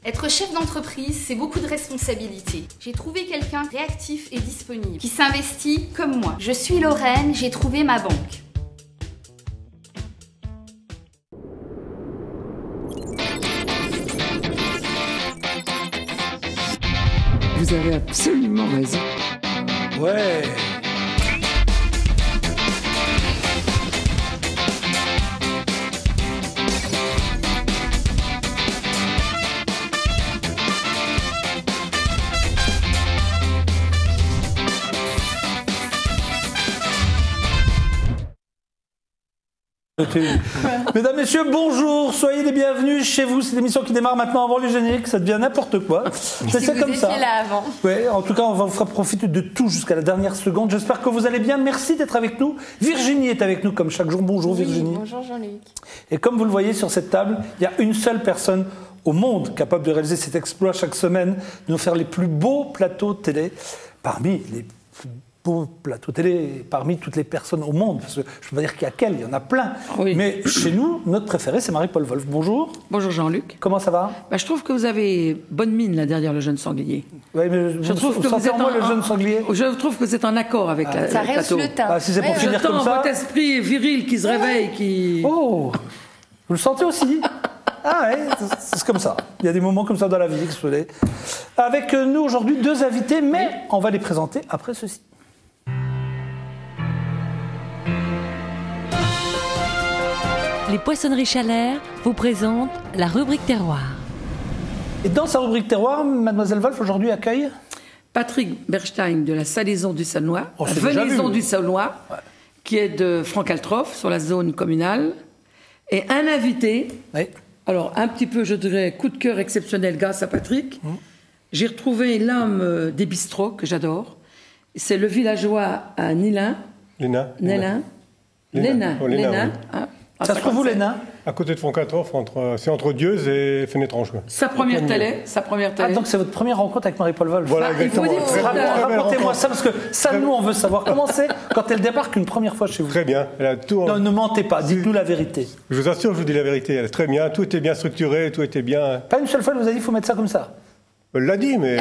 Être chef d'entreprise, c'est beaucoup de responsabilités. J'ai trouvé quelqu'un réactif et disponible, qui s'investit comme moi. Je suis Lorraine, j'ai trouvé ma banque. Vous avez absolument raison. Ouais. Mesdames, Messieurs, bonjour, soyez les bienvenus chez vous. C'est l'émission qui démarre maintenant avant le générique, ça devient n'importe quoi. C'est comme ça. Là avant. Ouais, en tout cas, on va vous faire profiter de tout jusqu'à la dernière seconde. J'espère que vous allez bien. Merci d'être avec nous. Virginie est avec nous comme chaque jour. Bonjour Virginie. Bonjour Jean-Luc. Et comme vous le voyez sur cette table, il y a une seule personne au monde capable de réaliser cet exploit chaque semaine, de nous faire les plus beaux plateaux télé parmi les plus beaux plateaux télé, parmi toutes les personnes au monde. Parce que je ne peux pas dire qu'il y a qu'elle, il y en a plein. Oui. Mais chez nous, notre préférée, c'est Marie-Paul Wolf. Bonjour. Bonjour Jean-Luc. Comment ça va? Je trouve que vous avez bonne mine là derrière le jeune sanglier. Oui, mais Je trouve que vous êtes moi le jeune sanglier. Je trouve que c'est en accord avec le Ça reste plateau. le teint. Ah, si c'est pour finir comme ça. Votre esprit viril qui se réveille, qui... Oh, vous le sentez aussi? Ah ouais, c'est comme ça. Il y a des moments comme ça dans la vie. Avec nous aujourd'hui deux invités, mais on va les présenter après ceci. Les Poissonneries Chalère vous présentent la rubrique terroir. Et dans sa rubrique terroir, Mademoiselle Wolf aujourd'hui accueille Patrick Berstein de la Salaison du Saulnois, Oh, la c'est déjà Venaison vu. du Saulnois, qui est de Franc-Altroff, sur la zone communale, et un invité, Oui. alors un petit peu, je dirais, coup de cœur exceptionnel grâce à Patrick. J'ai retrouvé l'âme des bistrots que j'adore. C'est le villageois à Nélin. Léna. Nélin. Léna. Oh, Léna, Léna. oui. Hein, Ça se trouve où, les nains? À côté de Franc-Altroff, c'est entre Dieuze et Fenetrange. Quoi. Sa première télé. Ah, donc c'est votre première rencontre avec Marie-Paul Wolf. Voilà, il faut exactement. dire que Très c'est belle Racontez-moi rencontre. ça, parce que ça, nous, on veut savoir comment c'est quand elle débarque une première fois chez vous. Très bien. Elle a tout. Non, ne mentez pas, dites-nous la vérité. Je vous assure, je vous dis la vérité. Elle est très bien. Tout était bien structuré, tout était bien. Pas une seule fois, elle vous a dit, il faut mettre ça comme ça. Elle l'a dit, mais.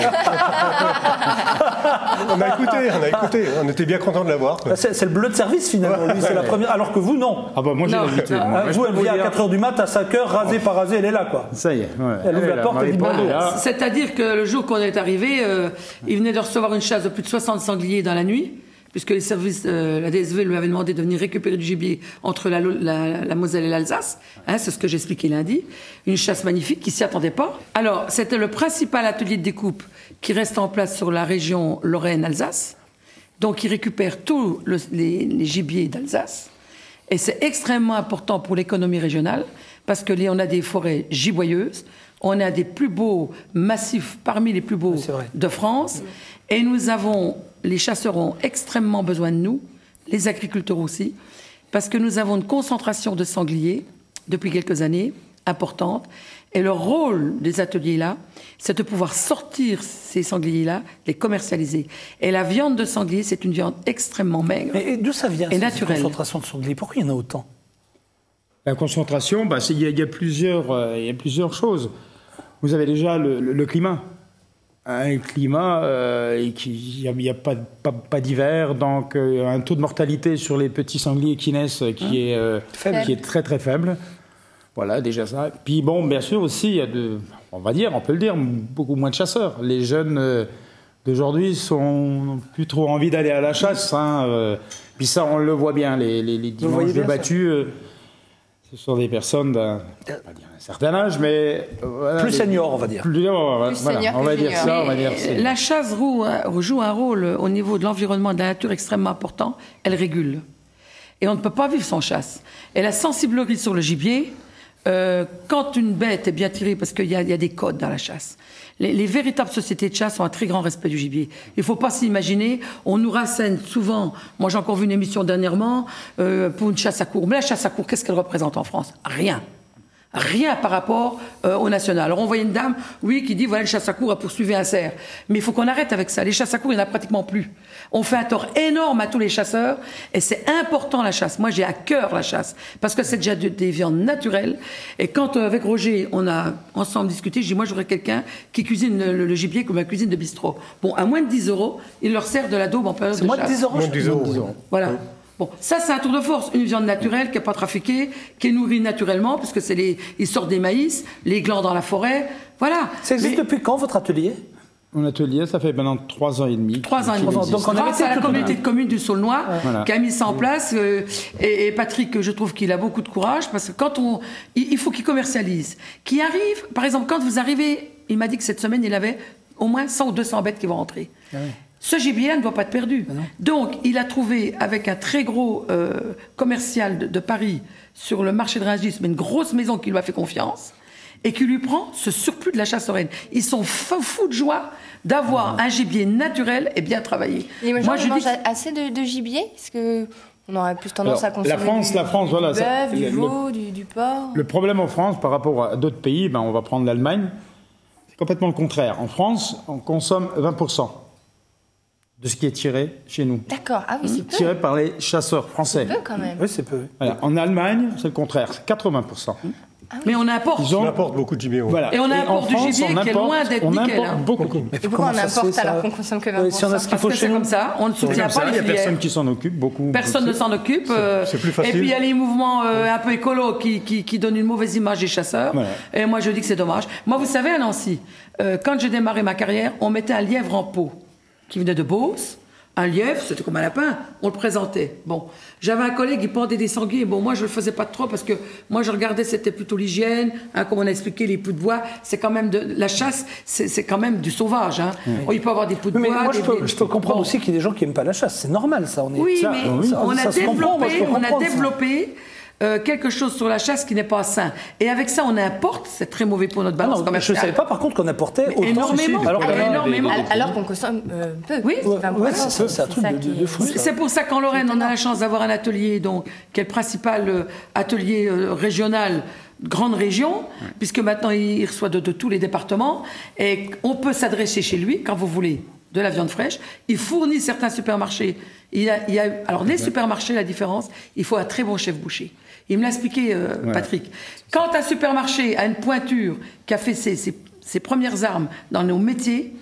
on a écouté. On était bien contents de l'avoir. Bah, c'est le bleu de service, finalement. Lui, c'est la première. Alors que vous, non. Ah bah moi j'ai Non. l'habitude. Ah, Moi, Hein, je vous, peux elle vient à dire- 4h du mat, à 5h, rasée par rasée, elle est là, quoi. Ça y est. Ouais. Elle ouvre la est là, porte, elle dit Marie-Paul bonjour. est là. C'est-à-dire que le jour qu'on est arrivé, il venait de recevoir une chasse de plus de 60 sangliers dans la nuit, puisque les services, la DSV lui avait demandé de venir récupérer du gibier entre la Moselle et l'Alsace. Hein, c'est ce que j'expliquais lundi. Une chasse magnifique qui s'y attendait pas. Alors, c'était le principal atelier de découpe qui reste en place sur la région Lorraine-Alsace. Donc, il récupère tous les gibiers d'Alsace. Et c'est extrêmement important pour l'économie régionale, parce que on a des forêts giboyeuses, on a des plus beaux massifs, parmi les plus beaux C'est vrai. de France, et les chasseurs ont extrêmement besoin de nous, les agriculteurs aussi, parce que nous avons une concentration de sangliers depuis quelques années importante, et le rôle des ateliers-là, c'est de pouvoir sortir ces sangliers-là, les commercialiser. Et la viande de sanglier, c'est une viande extrêmement maigre. Mais d'où ça vient, Et cette naturel. concentration de sangliers? Pourquoi il y en a autant? La concentration, il y a plusieurs choses. Vous avez déjà le climat. Un climat, il n'y a pas d'hiver, donc un taux de mortalité sur les petits sangliers qui naissent qui est très très faible. Voilà, déjà ça. Puis bon, bien sûr aussi, il y a on peut le dire, beaucoup moins de chasseurs. Les jeunes d'aujourd'hui sont plus trop envie d'aller à la chasse. Hein, puis ça, on le voit bien, les dimanches de battus. Ce sont des personnes d'un certain âge, mais voilà, Plus senior, on va dire. voilà, senior on que va dire junior. ça, on va dire. Mais la chasse joue un rôle au niveau de l'environnement et de la nature extrêmement important. Elle régule. Et on ne peut pas vivre sans chasse. Et la sensiblerie sur le gibier, quand une bête est bien tirée, parce qu'il y a des codes dans la chasse, les véritables sociétés de chasse ont un très grand respect du gibier. Il ne faut pas s'imaginer, on nous rassène souvent, moi j'ai encore vu une émission dernièrement, pour une chasse à courre. Mais la chasse à courre, qu'est-ce qu'elle représente en France? Rien. Rien par rapport au national. Alors on voyait une dame, oui, qui dit voilà, le chasse à courre a poursuivi un cerf. Mais il faut qu'on arrête avec ça. Les chasses à courre, il n'y en a pratiquement plus. On fait un tort énorme à tous les chasseurs et c'est important la chasse. Moi, j'ai à cœur la chasse parce que c'est déjà des viandes naturelles. Et quand avec Roger, on a ensemble discuté, je dis moi, j'aurais quelqu'un qui cuisine le gibier comme la cuisine de bistrot. Bon, à moins de 10 €, il leur sert de la daube en période de chasse. Moins de 10 €. Moins de 10 €, oui. Voilà. Bon, ça c'est un tour de force, une viande naturelle qui n'est pas trafiquée, qui est nourrie naturellement, puisque ils sortent des maïs, les glands dans la forêt, voilà. Ça existe depuis quand votre atelier? Mon atelier, ça fait maintenant 3 ans et demi. 3 ans et demi. Donc on a grâce à la communauté de communes du Saulnois Voilà. qui a mis ça en place. Et Patrick, je trouve qu'il a beaucoup de courage parce que il faut qu'il commercialise. Qui arrive, par exemple, quand vous arrivez, il m'a dit que cette semaine, il avait au moins 100 ou 200 bêtes qui vont rentrer. Ah oui. Ce gibier ne doit pas être perdu. Donc, il a trouvé, avec un très gros commercial de Paris, sur le marché de Rungis, mais une grosse maison qui lui a fait confiance, et qui lui prend ce surplus de la chasse lorraine. Ils sont fous de joie d'avoir un gibier naturel et bien travaillé. Les gens je mangent dis assez de gibier? Est-ce qu'on aurait plus tendance à consommer la France, voilà, du ça- bœuf, du le- veau, du porc? Le problème en France, par rapport à d'autres pays, on va prendre l'Allemagne, c'est complètement le contraire. En France, on consomme 20% de ce qui est tiré chez nous. D'accord, ah oui, c'est peu. Tiré par les chasseurs français. Peu quand même. Oui, c'est peu. Voilà. En Allemagne, c'est le contraire, c'est 80%. mais on importe. Ils ont- On apporte beaucoup de gibier. Oui. Voilà. Et on importe en du France, gibier on qui est importe- loin d'être on nickel, importe hein. beaucoup. Mais Et pourquoi comment on ça se importe fait, alors ça qu'on consomme que Oui, si on a 20%? ce qu'il Parce faut que chez c'est nous. comme ça, on ne C'est soutient comme pas ça, les il n'y a filières. personne qui s'en occupe, beaucoup. Personne ne s'en occupe. c'est plus facile. Et puis il y a les mouvements un peu écolos qui donnent une mauvaise image des chasseurs. Voilà. Et moi je dis que c'est dommage. Moi vous savez à Nancy, quand j'ai démarré ma carrière, on mettait un lièvre en pot qui venait de Beauce. Un lièvre, c'était comme un lapin, on le présentait. Bon, j'avais un collègue, il pendait des sangliers. Bon, moi, je le faisais pas trop parce que moi, je regardais, c'était plutôt l'hygiène. Hein, comme on a expliqué, les poux de bois, c'est quand même la chasse, c'est quand même du sauvage. Hein. Oh, il peut y avoir des poux de Mais bois. moi, je peux comprendre Bon. aussi qu'il y a des gens qui n'aiment pas la chasse. C'est normal, ça. Oui, ça, mais ça, on a ça se comprend, moi, je peux comprendre ça. développé quelque chose sur la chasse qui n'est pas sain. Et avec ça, on importe. C'est très mauvais pour notre Ah balance non, je ne commerciale. savait pas, par contre, qu'on apportait autant. Énormément. Alors, énormément. Alors qu'on consomme peu. Oui, 20%, ouais, c'est un truc ça de qui- fou. C'est pour ça qu'en Lorraine, on a la chance d'avoir un atelier, donc, qui est le principal atelier régional, grande région, puisque maintenant il reçoit de tous les départements, et on peut s'adresser chez lui quand vous voulez de la viande fraîche. Il fournit certains supermarchés. Alors, les supermarchés, la différence, il faut un très bon chef boucher. Il me l'a expliqué, Patrick. Quand un supermarché a une pointure qui a fait ses premières armes dans nos métiers,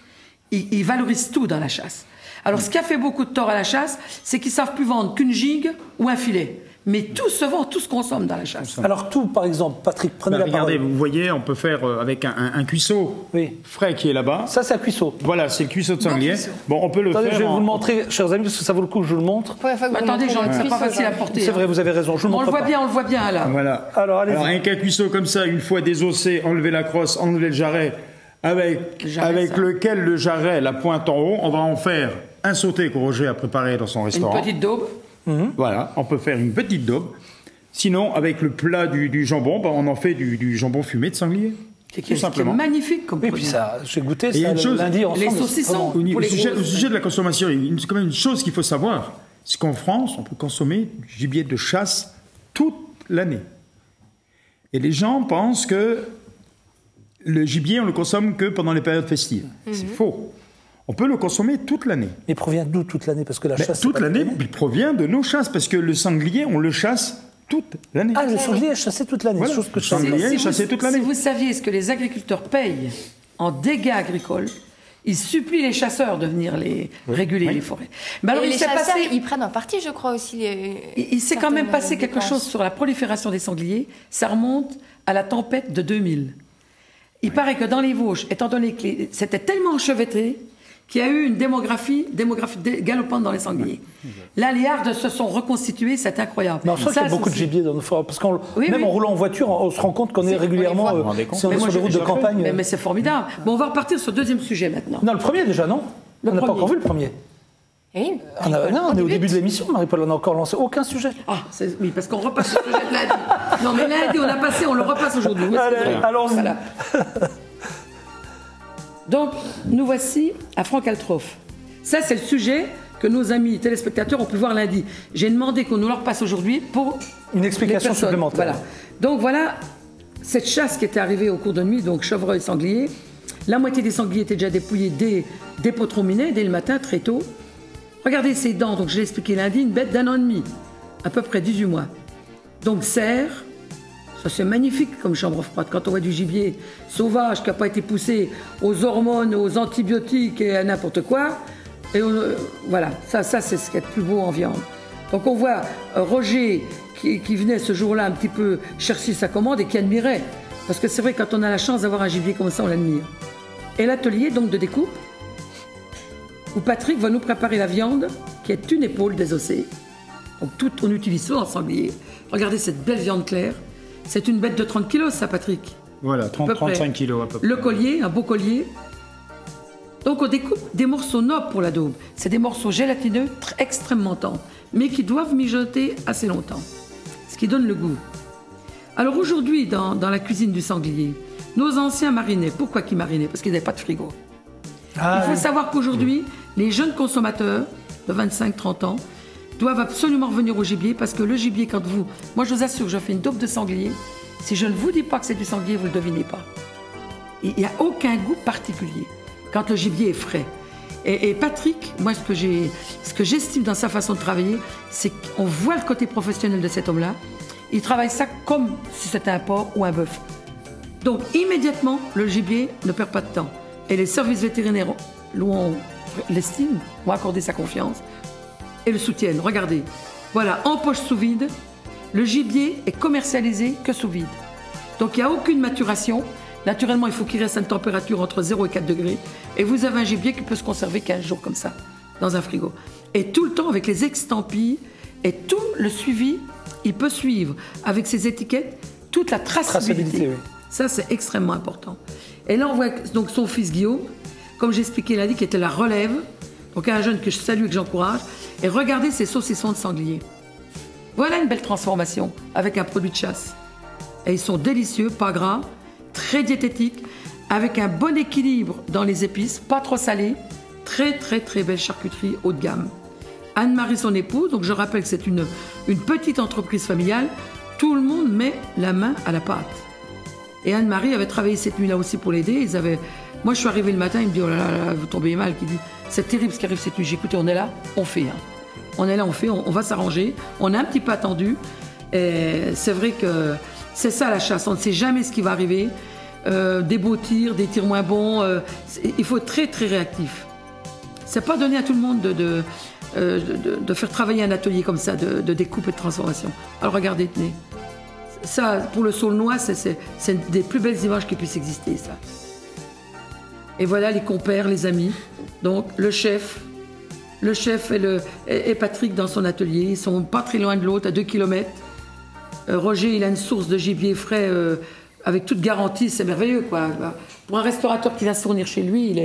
il valorise tout dans la chasse. Alors, ce qui a fait beaucoup de tort à la chasse, c'est qu'ils ne savent plus vendre qu'une gigue ou un filet. Mais tout se vend, tout se consomme dans la chasse. Alors, tout, par exemple, Patrick, prenez la Regardez, parole. vous voyez, on peut faire avec un cuisseau Oui. frais qui est là-bas. Ça, c'est un cuisseau. Voilà, c'est le cuisseau de sanglier. Bon, on peut le Attendez, faire. je vais en- vous le montrer, chers amis, parce que ça vaut le coup que je vous le montre. Première fois que vous Attendez, montrez Jean, votre c'est pas cuisseau, facile à Jean. porter. C'est hein. vrai, vous avez raison, je vous le On le montre voit pas. bien, on le voit bien, là. Voilà. Alors, allez-y. avec un cuisseau comme ça, une fois désossé, enlever la crosse, enlever le jarret, avec Ça. lequel le jarret, la pointe en haut, on va en faire un sauté que Roger a préparé dans son Une restaurant. petite daube. Voilà, on peut faire une petite daube. Sinon, avec le plat du jambon, on en fait du jambon fumé de sanglier. Qui est simplement. magnifique comme Oui, produit. puis ça, j'ai goûté Et ça une chose, lundi ensemble. les c'est saucissons. vraiment- Au les sujet, grosses. au sujet de la consommation, il y a quand même une chose qu'il faut savoir, c'est qu'en France, on peut consommer du gibier de chasse toute l'année. Et les gens pensent que le gibier, on le consomme que pendant les périodes festives. C'est faux. On peut le consommer toute l'année. Il provient d'où toute l'année? Parce que la Mais chasse. c'est toute pas l'année, il provient de nos chasses, parce que le sanglier, on le chasse toute l'année. Ah, le sanglier est chassé toute l'année. Voilà. Chose que je Le savais pas. sanglier est chassé toute l'année. Si vous saviez ce que les agriculteurs payent en dégâts agricoles, ils supplient les chasseurs de venir réguler les forêts. Mais alors, Et il les s'est chasseurs, passé, ils prennent en partie, je crois, aussi il s'est quand même passé quelque dépenses. chose sur la prolifération des sangliers. Ça remonte à la tempête de 2000. Il paraît que dans les Vosges, étant donné que c'était tellement enchevêtré, qu'il y a eu une démographie galopante dans les sangliers. Là, les hardes se sont reconstituées, c'est incroyable. Mais on sent qu'il y a Ça, beaucoup de c'est- gibier dans nos forêts. Parce qu'en Oui, même oui. en roulant en voiture, on se rend compte qu'on est régulièrement. voit. Vous vous rendez compte Si on est Mais sur moi, des routes je de le fais. campagne. Mais c'est formidable. Bon, on va repartir sur le deuxième sujet maintenant. Non, le premier déjà, non? Le On n'a pas premier. encore vu le premier. Oui. Non, on est au début de l'émission, Marie-Paul, on n'a encore lancé aucun sujet. Ah, oui, parce qu'on repasse le sujet de lundi. Non, mais lundi, on a passé, on le repasse aujourd'hui. Oui, c'est Allez, vrai. allons-y. Voilà. Donc, nous voici à Franck Altroff. Ça, c'est le sujet que nos amis téléspectateurs ont pu voir lundi. J'ai demandé qu'on nous le repasse aujourd'hui pour Une les explication personnes. supplémentaire. Voilà. Donc, voilà cette chasse qui était arrivée au cours de nuit, donc chevreuil, sanglier, la moitié des sangliers étaient déjà dépouillés des potrominets dès le matin, très tôt. Regardez ces dents, donc je l'ai expliqué lundi, une bête d'1 an et demi, à peu près 18 mois. Donc cerf, ça c'est magnifique comme chambre froide. Quand on voit du gibier sauvage qui n'a pas été poussé aux hormones, aux antibiotiques et à n'importe quoi, et voilà, ça c'est ce qui est le plus beau en viande. Donc on voit Roger qui venait ce jour-là un petit peu chercher sa commande et qui admirait. Parce que c'est vrai, quand on a la chance d'avoir un gibier comme ça, on l'admire. Et l'atelier donc de découpe, où Patrick va nous préparer la viande, qui est une épaule désossée. Donc on utilise ça en sanglier. Regardez cette belle viande claire. C'est une bête de 30 kilos, ça, Patrick. Voilà, 30-35 kilos à peu près. Le collier, un beau collier. Donc on découpe des morceaux nobles pour la daube. C'est des morceaux gélatineux extrêmement tendres, mais qui doivent mijoter assez longtemps, ce qui donne le goût. Alors aujourd'hui, dans la cuisine du sanglier, nos anciens marinaient. Pourquoi qu'ils marinaient? Parce qu'ils n'avaient pas de frigo. Il faut savoir qu'aujourd'hui, les jeunes consommateurs de 25-30 ans doivent absolument revenir au gibier, parce que le gibier, quand vous... Moi, je vous assure, je fais une daube de sanglier. Si je ne vous dis pas que c'est du sanglier, vous ne le devinez pas. Il n'y a aucun goût particulier quand le gibier est frais. Et Patrick, moi, ce que j'estime dans sa façon de travailler, c'est qu'on voit le côté professionnel de cet homme-là. Il travaille ça comme si c'était un porc ou un bœuf. Donc, immédiatement, le gibier ne perd pas de temps. Et les services vétérinaires, l'ont l'estime, ont accordé sa confiance et le soutiennent. Regardez, voilà, en poche sous vide, le gibier est commercialisé que sous vide. Donc, il n'y a aucune maturation. Naturellement, il faut qu'il reste à une température entre 0 et 4 degrés. Et vous avez un gibier qui peut se conserver 15 jours comme ça, dans un frigo. Et tout le temps, avec les estampilles et tout le suivi, il peut suivre, avec ses étiquettes, toute la traçabilité. Oui. Ça, c'est extrêmement important. Et là, on voit donc son fils Guillaume, comme j'expliquais lundi, qui était la relève. Donc un jeune que je salue et que j'encourage. Et regardez ces saucissons de sanglier. Voilà une belle transformation avec un produit de chasse. Et ils sont délicieux, pas gras, très diététiques, avec un bon équilibre dans les épices, pas trop salé. Très, très, très belle charcuterie haut de gamme. Anne-Marie, son épouse, donc je rappelle que c'est une petite entreprise familiale. Tout le monde met la main à la pâte. Et Anne-Marie avait travaillé cette nuit-là aussi pour l'aider. Moi, je suis arrivée le matin, il me dit « Oh là là, vous tombez mal ». Il dit « C'est terrible ce qui arrive cette nuit ». J'ai écouté, on est là, on fait. On est là, on fait, on va s'arranger. On a un petit peu attendu. Et c'est vrai que c'est ça la chasse. On ne sait jamais ce qui va arriver. Des beaux tirs, des tirs moins bons. Il faut être très, très réactif. C'est pas donné à tout le monde de faire travailler un atelier comme ça, de découpe et de transformation. Alors regardez, tenez. Ça, pour le Saulnois, c'est des plus belles images qui puissent exister, ça. Et voilà les compères, les amis. Donc le chef et Patrick dans son atelier. Ils sont pas très loin de l'autre, à 2 km. Roger, il a une source de gibier frais avec toute garantie. C'est merveilleux, quoi. Pour un restaurateur qui vient se fournir chez lui,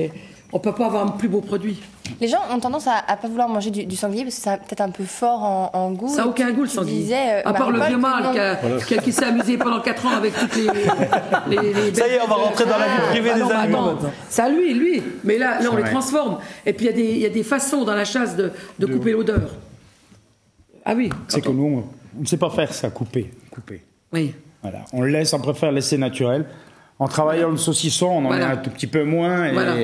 on ne peut pas avoir un plus beau produit. Les gens ont tendance à ne pas vouloir manger du sanglier parce que c'est peut-être un peu fort en goût. Ça n'a aucun goût, le sanglier. À part le vieux mâle qui s'est amusé pendant 4 ans avec toutes les ça y est, on va rentrer dans la vie privée des animaux maintenant. Ça, lui. Mais là on les transforme. Et puis il y a des façons dans la chasse de couper l'odeur. Ah oui. C'est que nous, on ne sait pas faire ça, couper. Oui. Voilà. On préfère laisser naturel. En travaillant le saucisson, on en est un tout petit peu moins. Voilà.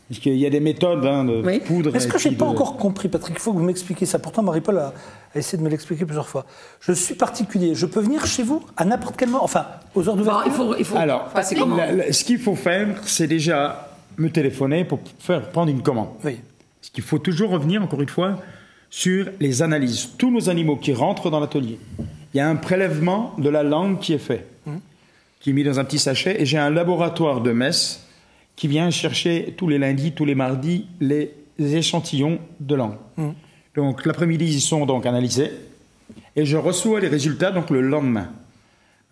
Parce qu'il y a des méthodes de poudre. Est-ce que je n'ai pas encore compris, Patrick? Il faut que vous m'expliquiez ça. Pourtant, Marie-Paul a essayé de me l'expliquer plusieurs fois. Je suis particulier. Je peux venir chez vous à n'importe quel moment, enfin, aux heures d'ouverture. Il faut. Alors, ce qu'il faut faire, c'est déjà me téléphoner pour prendre une commande. Oui. Parce qu'il faut toujours revenir, encore une fois, sur les analyses. Tous nos animaux qui rentrent dans l'atelier, il y a un prélèvement de la langue qui est fait, qui est mis dans un petit sachet. Et j'ai un laboratoire de Metz qui vient chercher tous les lundis, tous les mardis, les échantillons de langue. Donc l'après-midi, ils sont donc analysés et je reçois les résultats donc le lendemain.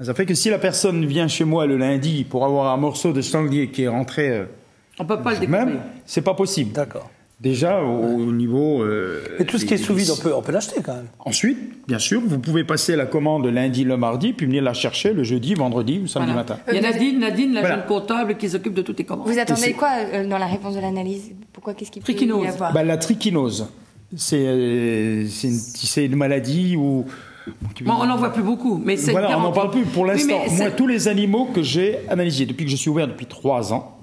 Ça fait que si la personne vient chez moi le lundi pour avoir un morceau de sanglier qui est rentré, on peut pas le découper. C'est pas possible. D'accord. Déjà au niveau. Et tout ce qui est sous vide, on peut l'acheter quand même. Ensuite, bien sûr, vous pouvez passer la commande le lundi, le mardi, puis venir la chercher le jeudi, vendredi ou samedi matin. Il y a Nadine, la jeune comptable, qui s'occupe de toutes les commandes. Vous attendez quoi dans la réponse de l'analyse? Qu'est-ce qu'il peut y avoir? La trichinose, c'est une maladie où Bon, on n'en voit plus beaucoup, mais c'est Voilà, on n'en garanti. parle plus pour l'instant. Oui, mais Moi, c'est- tous les animaux que j'ai analysés depuis que je suis ouvert depuis 3 ans,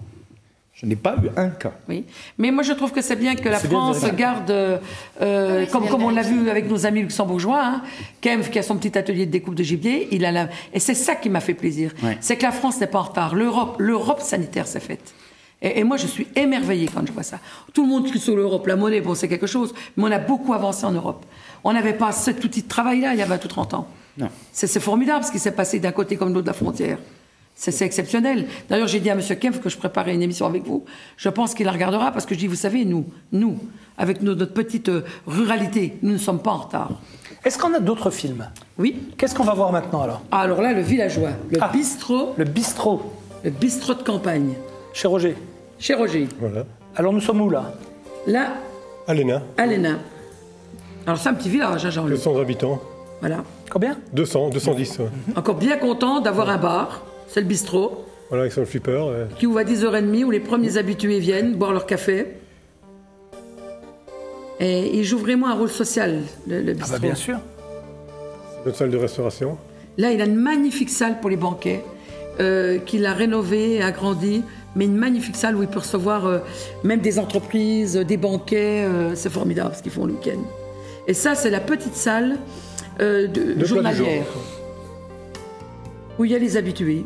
je n'ai pas eu un cas. Oui, mais moi je trouve que c'est bien que la C'est bien de France vérifier. garde, comme, bien comme on l'a vérifié. vu avec nos amis luxembourgeois, hein, Kempf qui a son petit atelier de découpe de gibier, et c'est ça qui m'a fait plaisir, Ouais. c'est que la France n'est pas en retard, l'Europe sanitaire s'est faite. Et moi je suis émerveillée quand je vois ça. Tout le monde crie sur l'Europe, la monnaie, bon c'est quelque chose, mais on a beaucoup avancé en Europe. On n'avait pas cet outil de travail-là il y a 20 ou 30 ans. Non. C'est formidable ce qui s'est passé d'un côté comme de l'autre de la frontière. C'est exceptionnel. D'ailleurs, j'ai dit à M. Kempf que je préparais une émission avec vous. Je pense qu'il la regardera parce que je dis, vous savez, nous, avec notre petite ruralité, nous ne sommes pas en retard. Est-ce qu'on a d'autres films? Oui. Qu'est-ce qu'on va voir maintenant alors? Ah, alors là, le villageois, le bistrot Le bistrot, de campagne, chez Roger. chez Roger. Voilà. Alors nous sommes où là? Là, Aléna, à l'Hénin. Alors c'est un petit village, hein, Jean-Luc. 200 habitants. Voilà. Combien? 210. Ouais. Encore bien content d'avoir un bar, c'est le bistrot, Voilà, avec son flipper. qui ouvre à 10h30, où les premiers habitués viennent boire leur café. Et il joue vraiment un rôle social, le Ah bistrot. bah bien sûr. Notre salle de restauration. Là, il a une magnifique salle pour les banquets, qu'il a rénovée et agrandie, mais une magnifique salle où il peut recevoir même des entreprises, des banquets. C'est formidable ce qu'ils font le week-end. Et ça, c'est la petite salle De journalière, plat où il y a les habitués.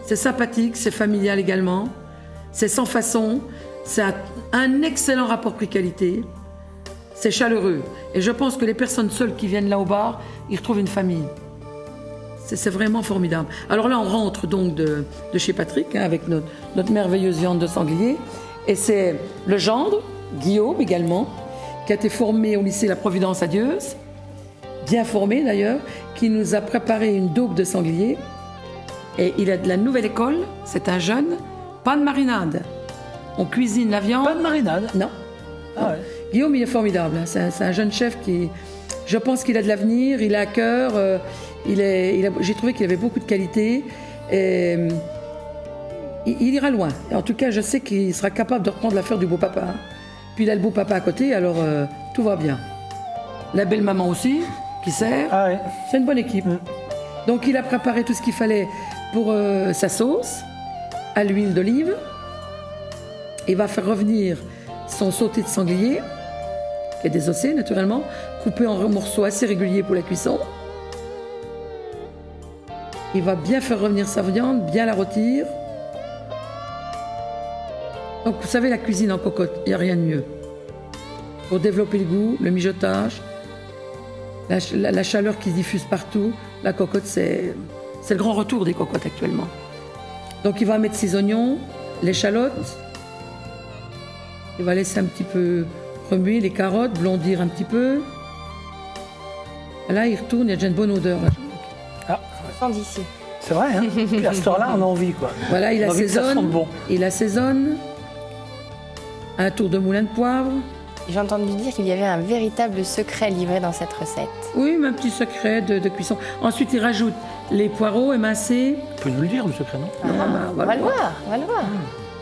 C'est sympathique, c'est familial également, c'est sans façon, c'est un excellent rapport prix-qualité, c'est chaleureux. Et je pense que les personnes seules qui viennent là au bar, ils retrouvent une famille. C'est vraiment formidable. Alors là, on rentre donc de chez Patrick, hein, avec notre merveilleuse viande de sanglier. Et c'est le gendre, Guillaume également, qui a été formé au lycée La Providence à Dieuze, bien formé d'ailleurs, qui nous a préparé une daube de sanglier. Et il a de la nouvelle école, c'est un jeune, pas de marinade. On cuisine la viande. Pas de marinade. Non. Ah ouais. Guillaume, il est formidable. Hein. C'est un jeune chef qui, je pense qu'il a de l'avenir, il a à cœur. J'ai trouvé qu'il avait beaucoup de qualités. Et, il ira loin. Et en tout cas, je sais qu'il sera capable de reprendre l'affaire du beau papa. Hein. Puis il a le beau papa à côté, alors tout va bien. La belle maman aussi, qui sert. Ah ouais. C'est une bonne équipe. Donc il a préparé tout ce qu'il fallait pour sa sauce, à l'huile d'olive. Il va faire revenir son sauté de sanglier, qui est désossé naturellement, coupé en morceaux assez réguliers pour la cuisson. Il va bien faire revenir sa viande, bien la rôtir. Donc vous savez, la cuisine en cocotte, il n'y a rien de mieux. Pour développer le goût, le mijotage, la chaleur qui se diffuse partout, la cocotte, c'est le grand retour des cocottes actuellement. Donc il va mettre ses oignons, l'échalote, il va laisser un petit peu remuer les carottes, blondir un petit peu. Là, il retourne, il y a déjà une bonne odeur. Là. Ah, Sans d'ici. c'est vrai, hein. Puis à cette heure-là, on a envie, quoi. Voilà, il On a envie que ça assaisonne. sente bon. Il assaisonne. Un tour de moulin de poivre. J'ai entendu dire qu'il y avait un véritable secret livré dans cette recette. Oui, mais un petit secret de cuisson. Ensuite, il rajoute les poireaux émincés. Tu peux nous le dire, le secret, non? Non, bah, On va le voir, on va le voir.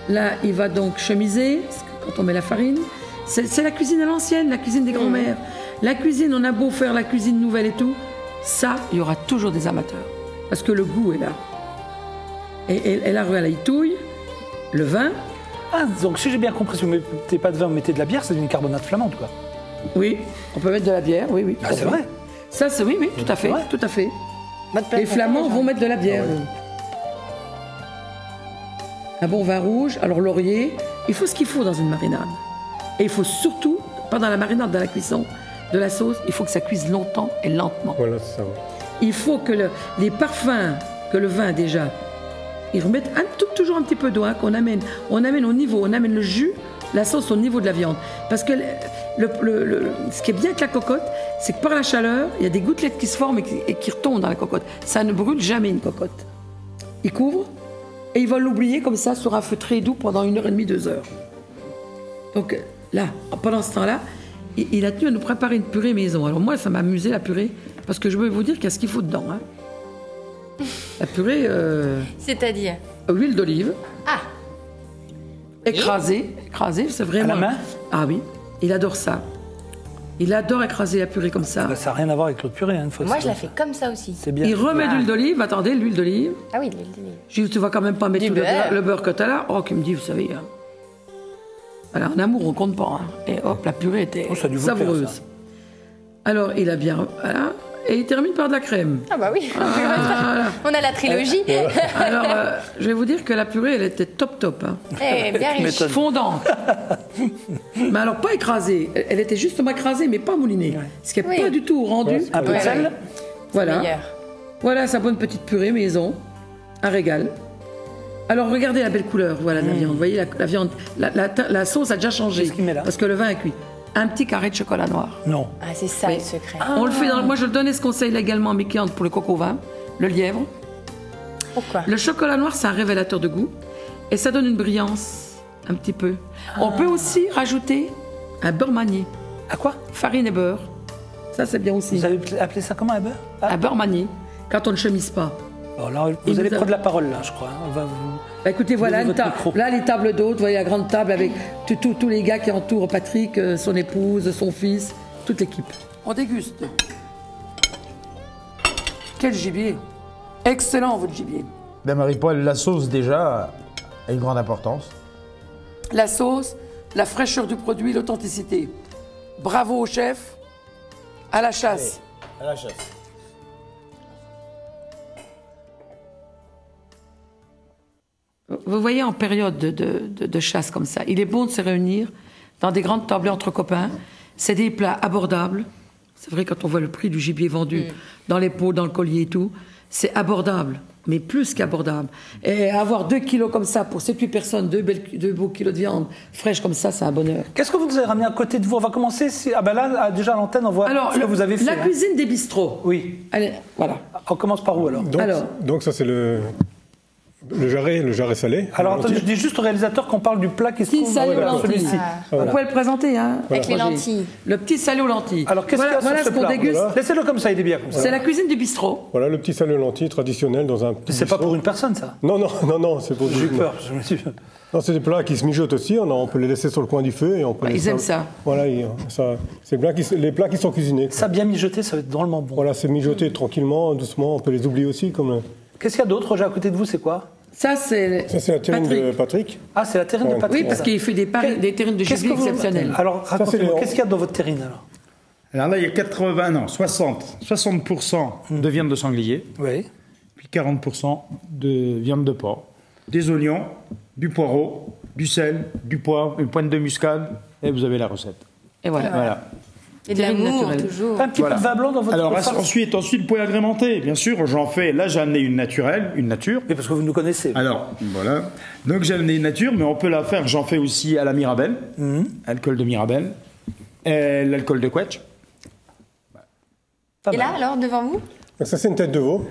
Là, il va donc chemiser, parce que quand on met la farine. C'est la cuisine à l'ancienne, la cuisine des grands-mères. La cuisine, on a beau faire la cuisine nouvelle et tout, ça, il y aura toujours des amateurs. Parce que le goût est là. Et là, regarde, il touille, le vin. Ah, donc si j'ai bien compris, si vous ne mettez pas de vin, vous mettez de la bière, c'est une carbonate flamande, quoi. Oui, on peut mettre de la bière, oui, oui. Ah, c'est vrai. Ça, c'est oui, tout à fait, vrai. tout à fait. Mode plat Les Flamands français, vont mettre de la bière. eux. Un bon vin rouge, alors laurier. Il faut ce qu'il faut dans une marinade. Et il faut surtout, pas dans la marinade, dans la cuisson de la sauce, il faut que ça cuise longtemps et lentement. Voilà, c'est ça. Ouais. Il faut que les parfums que le vin déjà, ils remettent toujours un petit peu d'eau, hein, qu'on amène. On amène au niveau, on amène le jus, la sauce au niveau de la viande. Parce que ce qui est bien avec la cocotte, c'est que par la chaleur, il y a des gouttelettes qui se forment et qui retombent dans la cocotte. Ça ne brûle jamais une cocotte. Il couvre et il va l'oublier comme ça sur un feu très doux pendant 1h30, 2 heures. Donc là, pendant ce temps-là, il a tenu à nous préparer une purée maison. Alors moi, ça m'a amusé la purée, parce que je veux vous dire qu'il y a ce qu'il faut dedans. Hein. La purée, C'est-à-dire huile d'olive, Ah, écrasée, c'est vraiment... À la main? Ah oui, il adore ça. Il adore écraser la purée comme ça. Bah, ça n'a rien à voir avec l'autre purée. Hein, une fois Moi, que je la c'est- fais comme ça aussi. C'est bien. Il remet de l'huile d'olive. Attendez, l'huile d'olive. Ah oui, l'huile d'olive. Je dis, tu vas quand même pas mettre Du tout beurre. le beurre que tu as là. Oh, qui me dit, vous savez. Voilà, en amour, on compte pas. Hein. Et hop, la purée était Oh, ça a dû vous plaire, savoureuse. ça. Alors, il a bien. Voilà. Et il termine par de la crème. Ah bah oui. Voilà. On a la trilogie. Alors, je vais vous dire que la purée, elle était top. Hein. Eh, bien riche. m'étonnes. Fondante. Mais alors, pas écrasée. Elle était justement écrasée, mais pas moulinée. Ce qui n'est Oui. pas du tout rendu. Ouais, Un peu de Ouais, sel. ouais. Voilà. Meilleur. Voilà sa bonne petite purée maison. Un régal. Alors, regardez la belle couleur, voilà, de la viande. Vous voyez, la viande, la sauce a déjà changé. Qu'est-ce qu'il met là Parce que le vin est cuit. Un petit carré de chocolat noir. Non. Ah, c'est ça le secret. On le fait dans... Moi, je le donnais ce conseil également à mes clientes pour le coco vin, le lièvre. Pourquoi? Le chocolat noir, c'est un révélateur de goût. Et ça donne une brillance, un petit peu. On peut aussi rajouter un beurre manié. À quoi? Farine et beurre. Ça, c'est bien aussi. Vous avez appelé ça comment, un beurre? Un beurre manié, quand on ne chemise pas. Bon, là, Et vous allez vous prendre la parole, là, je crois. On va vous... Bah, écoutez, voilà, Levez une votre micro. là, les tables d'hôtes, vous voyez la grande table avec tous les gars qui entourent Patrick, son épouse, son fils, toute l'équipe. On déguste. Quel gibier. Excellent, votre gibier. Ben Marie-Paul, la sauce déjà a une grande importance. La sauce, la fraîcheur du produit, l'authenticité. Bravo au chef, à la chasse. À la chasse. Vous voyez, en période de chasse comme ça, il est bon de se réunir dans des grandes tablées entre copains. C'est des plats abordables. C'est vrai, quand on voit le prix du gibier vendu dans les pots, dans le collier et tout, c'est abordable, mais plus qu'abordable. Et avoir 2 kilos comme ça pour 7-8 personnes, 2 beaux kilos de viande fraîche comme ça, c'est un bonheur. Qu'est-ce que vous nous avez ramené à côté de vous? On va commencer. Ah ben là, déjà à l'antenne, on voit ce que vous avez fait. la hein. cuisine des bistrots. Oui. Allez, voilà. On commence par où alors? Donc ça c'est le jarret salé. Alors le attendez, je lentilles. dis juste au réalisateur qu'on parle du plat qui se Petit trouve salé aux dans lentilles. celui-ci. Vous pouvez le présenter, hein Avec les Roger. lentilles. Le petit salé aux lentilles. Alors qu'est-ce qu'il y a voilà sur ce ce qu'on plat? déguste. Voilà. Laissez-le comme ça, il est bien comme ça. C'est la cuisine du bistrot. Voilà le petit salé aux lentilles traditionnel dans un petit C'est pas bistrot. pour une personne ça. Non, c'est pour J'ai eu peur. Je me suis... Non, c'est des plats qui se mijotent aussi. On peut les laisser sur le coin du feu et on peut. Ouais, les ils aiment servir. ça. Voilà, c'est les plats qui sont cuisinés. Ça bien mijoté, ça va être drôlement bon. Voilà, c'est mijoté tranquillement, doucement. On peut les oublier aussi comme. Qu'est-ce qu'il y a d'autre, Roger, à côté de vous? C'est quoi? Ça, c'est Ça c'est la terrine Patrick. de Patrick. Ah, c'est la terrine de Ouais. Patrick. Oui, parce ça. qu'il fait des terrines de Qu'est-ce gibier que vous- exceptionnelles. Alors, racontez-moi, c'est les- qu'est-ce qu'il y a dans votre terrine alors? Alors là, il y a 60% de viande de sanglier, Oui. puis 40% de viande de porc. Des oignons, du poireau, du sel, du poivre, une pointe de muscade, et vous avez la recette. Et voilà. Voilà. Et de Terrine l'amour, naturelle. toujours. Un petit peu de vin blanc dans votre Alors farce? ensuite, vous pouvez agrémenter. Bien sûr, j'en fais. Là, j'ai amené une naturelle, une nature. Oui, parce que vous nous connaissez. Alors, voilà. Donc, j'ai amené une nature, mais on peut la faire. J'en fais aussi à la Mirabelle, alcool de Mirabelle, et l'alcool de Quetch. Pas Et mal. là, alors, devant vous? Donc ça c'est une tête de veau.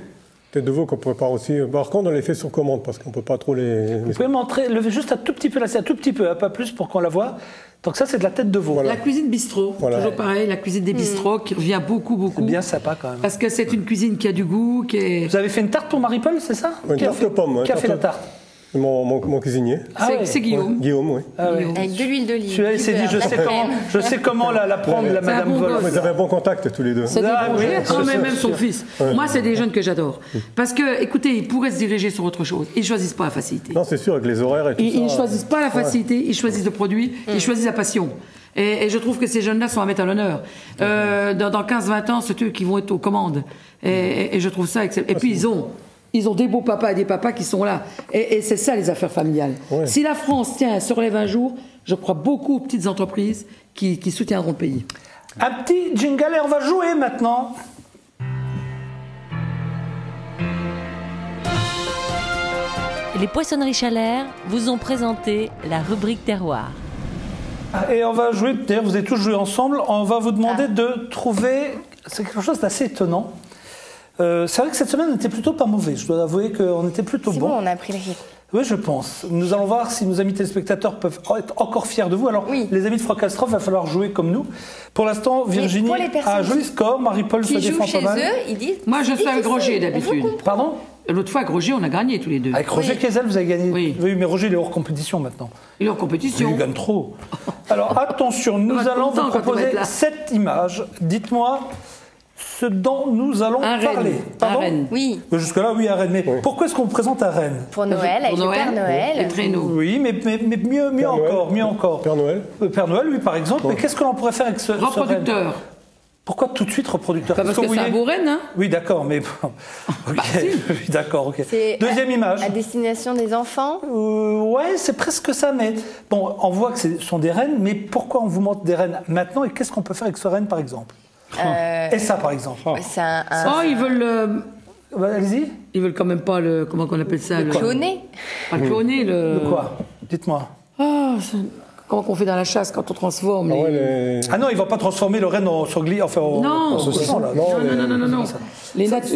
Tête de veau qu'on prépare aussi. Par contre, on les fait sur commande parce qu'on peut pas trop les. Vous pouvez montrer, lever juste un tout petit peu, là, c'est un tout petit peu, hein, pas plus pour qu'on la voie. Donc ça, c'est de la tête de veau. Voilà. La cuisine bistrot, Voilà. toujours pareil, la cuisine des bistrots qui revient beaucoup. C'est bien sympa quand même. Parce que c'est une cuisine qui a du goût, qui est... Vous avez fait une tarte pour Marie-Paul, c'est ça? Une Qui a tarte fait- de pomme, ouais, Qui a tarte fait la de- tarte? Mon cuisinier. Ah ouais. C'est Guillaume. Guillaume, oui. Ah ouais. Avec de l'huile d'olive. Celui-là, il du s'est dit, beurre, je de la sais comment la prendre, la C'est un Madame bon Vol. gosse. Vous avez un bon contact tous les deux. C'est des Ah, bons oui, jeunes. c'est Ah, mais sûr, même son sûr. fils. Moi, c'est des jeunes que j'adore. Parce que, écoutez, ils pourraient se diriger sur autre chose. Ils choisissent pas la facilité. Non, c'est sûr, avec les horaires et tout Ils ne ça. choisissent pas la facilité, ils choisissent le produit, ils choisissent la passion. Et je trouve que ces jeunes-là sont à mettre à l'honneur. Dans 15-20 ans, c'est eux qui vont être aux commandes. Et je trouve ça excellent. Et puis, ils ont des beaux papas et des papas qui sont là. Et c'est ça, les affaires familiales. Ouais. Si la France, se relève un jour, je crois beaucoup aux petites entreprises qui soutiendront le pays. Un petit jingle et on va jouer maintenant. Les poissonneries Chalère vous ont présenté la rubrique terroir. Et on va jouer, d'ailleurs vous avez tous joué ensemble, on va vous demander de trouver, c'est quelque chose d'assez étonnant. C'est vrai que cette semaine on était plutôt pas mauvais, je dois avouer qu'on était plutôt C'est bon. bon, on a appris le rythme. Oui, je pense. Nous allons voir si nos amis téléspectateurs peuvent être encore fiers de vous. Alors, Oui. les amis de Frocastrophe, il va falloir jouer comme nous. Pour l'instant, Virginie pour les personnes a un joli qui- score, Marie-Paul se Qui jouent défend chez pas mal. eux, ils disent. Moi, je c'est suis avec difficile, Roger on vous d'habitude. comprend. Pardon? L'autre fois, avec Roger, on a gagné tous les deux. Avec Roger Oui. Kessel, vous avez gagné. Oui. Mais Roger, il est hors compétition maintenant. Il est en Il compétition. gagne trop. Alors attention, nous va être allons vous content quand on va proposer être là. 7 images. Dites-moi ce dont nous allons Un parler. renne. Pardon Un renne. Oui, Jusque-là, oui, à Rennes. Mais pourquoi est-ce qu'on vous présente à Rennes? pour Noël, avec le Père Les Noël. traîneaux. Oui, mais mieux Père Noël. encore, mieux encore. Père Noël. Père Noël, oui, par exemple. Mais qu'est-ce que l'on pourrait faire avec ce renne? Reproducteur. Pourquoi tout de suite reproducteur? Parce que vous c'est un voyez- beau renne, hein. Oui, d'accord, mais bon. Ok, oui, d'accord, ok. C'est Deuxième image. à destination des enfants. Ouais, c'est presque ça, mais bon, on voit que ce sont des rennes, mais pourquoi on vous montre des rennes maintenant et qu'est-ce qu'on peut faire avec ce renne, par exemple? Et ça, par exemple. C'est un Oh, ils veulent... Allez-y. Ils veulent quand même pas le... Comment on appelle ça? Le cloné. Pas le cloner, le... De quoi? Dites-moi. Ah, comment on fait dans la chasse quand on transforme Ah les... ouais, les- Ah non, ils vont pas transformer le renne en sanglier, enfin Non. en saucisson, là. Non.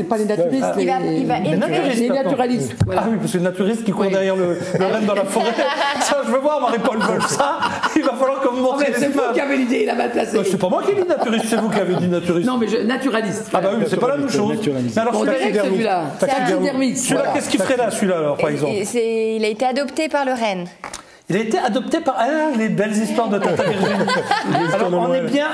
Pas les naturistes, Il va les naturistes, naturalistes. Voilà. Ah oui, parce que le naturiste qui court derrière le renne dans la forêt. Ça, je veux voir Marie-Paul Wolf, ça. Il va falloir que vous Oh, montriez mais les c'est vous images. qui avez l'idée, la mal placée. C'est pas moi qui ai dit naturiste, c'est vous qui avez dit naturiste. Non, mais naturaliste. Ah bah oui, mais c'est pas la même chose. Naturaliste. Mais alors On celui-là, dirait que celui-là. C'est un taxidermiste. celui-là, Voilà. qu'est-ce qu'il ferait là, celui-là, alors, par exemple? Il a été adopté par le renne. Il a été adopté par... Ah, les belles histoires de Tata Virginie. Alors, on est bien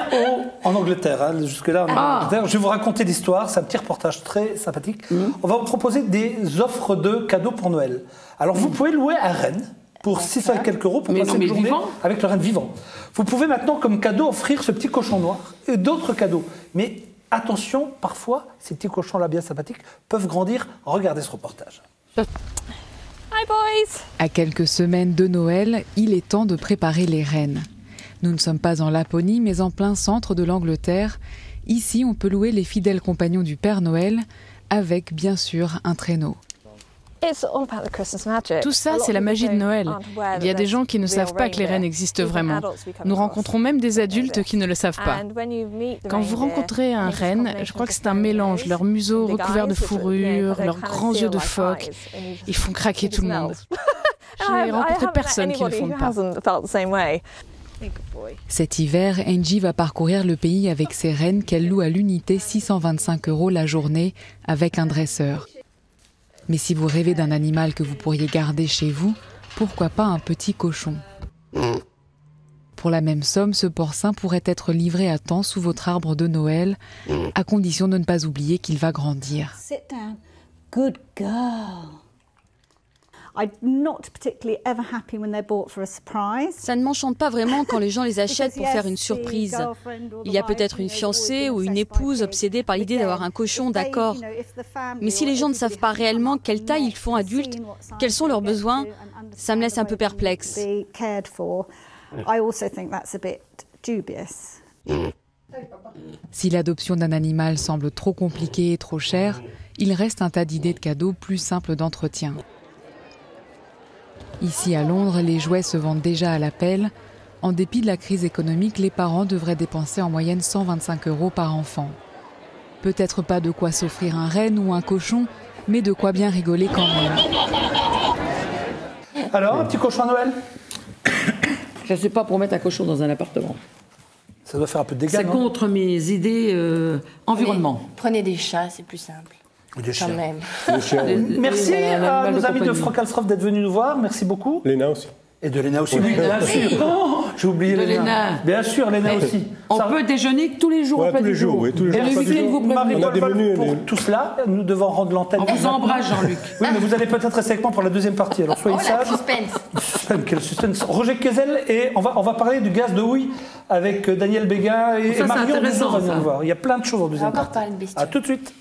en Angleterre. Hein. Jusque-là, on est en Angleterre. Je vais vous raconter l'histoire. C'est un petit reportage très sympathique. On va vous proposer des offres de cadeaux pour Noël. Alors, vous pouvez louer un renne pour 600 et quelques euros pour Mais passer non, mais une journée vivant. avec le renne vivant. Vous pouvez maintenant, comme cadeau, offrir ce petit cochon noir et d'autres cadeaux. Mais attention, parfois, ces petits cochons-là bien sympathiques peuvent grandir. Regardez ce reportage. Hi boys! À quelques semaines de Noël, il est temps de préparer les rennes. Nous ne sommes pas en Laponie, mais en plein centre de l'Angleterre. Ici, on peut louer les fidèles compagnons du Père Noël, avec bien sûr un traîneau. Tout ça, c'est la magie de Noël. Il y a des gens qui ne savent pas que les rennes existent vraiment. Nous rencontrons même des adultes qui ne le savent pas. Quand vous rencontrez un renne, je crois que c'est un mélange. Leur museau recouvert de fourrure, leurs grands yeux de phoque, ils font craquer tout le monde. J'ai rencontré personne qui ne le font pas. Cet hiver, Angie va parcourir le pays avec ses rennes qu'elle loue à l'unité 625 € la journée avec un dresseur. Mais si vous rêvez d'un animal que vous pourriez garder chez vous, pourquoi pas un petit cochon? Pour la même somme, ce porcin pourrait être livré à temps sous votre arbre de Noël, à condition de ne pas oublier qu'il va grandir. Sit down. Good girl. I'm not particularly ever happy when they're bought for a surprise. Ça ne m'enchante pas vraiment quand les gens les achètent pour faire une surprise. Il y a peut-être une fiancée ou une épouse obsédée par l'idée d'avoir un cochon, d'accord. Mais si les gens ne savent pas réellement quelle taille ils font adultes, quels sont leurs besoins, ça me laisse un peu perplexe. Si l'adoption d'un animal semble trop compliquée et trop chère, il reste un tas d'idées de cadeaux plus simples d'entretien. Ici à Londres, les jouets se vendent déjà à l'appel. En dépit de la crise économique, les parents devraient dépenser en moyenne 125 € par enfant. Peut-être pas de quoi s'offrir un renne ou un cochon, mais de quoi bien rigoler quand même. Alors, un petit cochon à Noël? Je ne sais pas pour mettre un cochon dans un appartement. Ça doit faire un peu de dégâts, C'est non? contre mes idées environnement. Prenez des chats, c'est plus simple. Des chiens. Quand même. Merci à nos amis de compagnie. Franck d'être venus nous voir. Merci beaucoup. Léna aussi. Et de Léna aussi. Oui, bien sûr. Oh, j'ai oublié De Léna. Léna. Bien sûr, Léna aussi. On peut déjeuner tous les jours, Ouais, pas tous les du jours, jour. oui, tous les Et jours, le pas du week-end, jour. vous prévenez. On a des menus, pour mais- tout cela, nous devons rendre l'antenne. On vous embrasse, Jean-Luc. Oui, mais vous allez peut-être rester avec moi pour la deuxième partie. Alors soyez Oh la sages. suspense. Quel suspense. Roger Kezel, et on va parler du gaz de houille avec Daniel Béguin et Ça, c'est Marion intéressant, Duzon va venir ça. nous voir. Il y a plein de choses en deuxième On va encore partie. parler de bestiaux. À tout de suite.